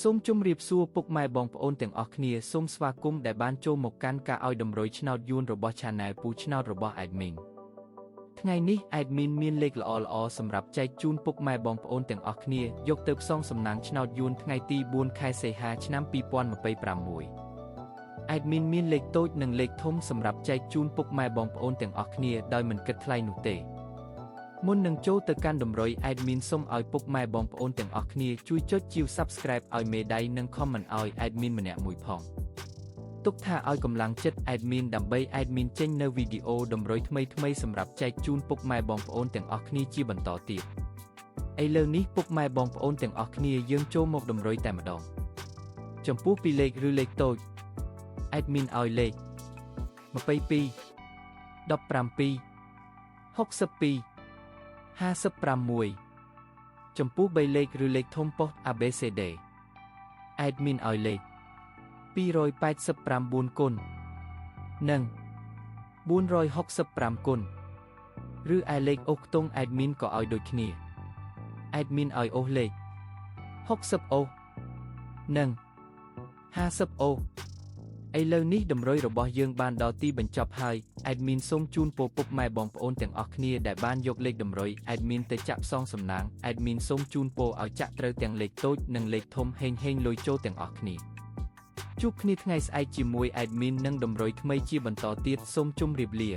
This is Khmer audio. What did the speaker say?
សូមជម្រាបសួរពុកម៉ែបងប្អូនទាំងអស់គ្នាសូមស្វាគមន៍ដែលបានចូលមកកាន់ការឲ្យតម្រុយឆ្នោតយួនរបស់ Channel ពូឆ្នោតរបស់ Admin ថ្ងៃនេះ Admin មានលេខល្អៗសម្រាប់ចែកជូនពុកម៉ែបងប្អូនទាំងអស់គ្នាយកទៅផ្សងសំណាងឆ្នោតយួនថ្ងៃទី4ខែសីហាឆ្នាំ2026 Admin មានលេខតូចនិងលេខធំសម្រាប់ចែកជូនពុកម៉ែបងប្អូនទាំងអស់គ្នាដោយមិនគិតថ្លៃនោះទេមុននឹងចូលទៅកាន់តម្រុយ Admin សូមឲ្យពុកម៉ែបងប្អូនទាំងអស់គ្នាជួយចុចជាវ Subscribe ឲ្យមេដៃនិង Comment ឲ្យ Admin ម្នាក់មួយផងទុកថាឲ្យកម្លាំងចិត្ត Admin ដើម្បី Admin ចេញនៅវីដេអូតម្រុយថ្មីៗសម្រាប់ចែកជូនពុកម៉ែបងប្អូនទាំងអស់គ្នាជាបន្តទៀតឥឡូវនេះពុកម៉ែបងប្អូនទាំងអស់គ្នាយើងចូលមកតម្រុយតែម្ដងចំពោះពីលេខឬលេខតូច Admin ឲ្យលេខ22 17 62 56ចំពោះ3លេខឬលេខធំប៉ុស ABCD Admin ឲ្យលេខ289គុណនិង465គុណឬឯលេខអូសខ្ទង់ Admin ក៏ឲ្យដូចគ្នា Admin ឲ្យអូសលេខ60អូសនិង50អូសឥឡូវនេះតម្រុយរបស់យើងបានដល់ទីបញ្ចប់ហើយ Admin សូមជូនពរពុកម៉ែបងប្អូនទាំងអស់គ្នាដែលបានយកលេខតម្រុយ Admin ទៅចាក់ផ្សងសំណាង Admin សូមជូនពរឲ្យចាក់ត្រូវទាំងលេខតូចនិងលេខធំហេងលុយចូលទាំងអស់គ្នាជួបគ្នាថ្ងៃស្អែកជាមួយ Admin និងតម្រុយថ្មីជាបន្តទៀតសូមជម្រាបលា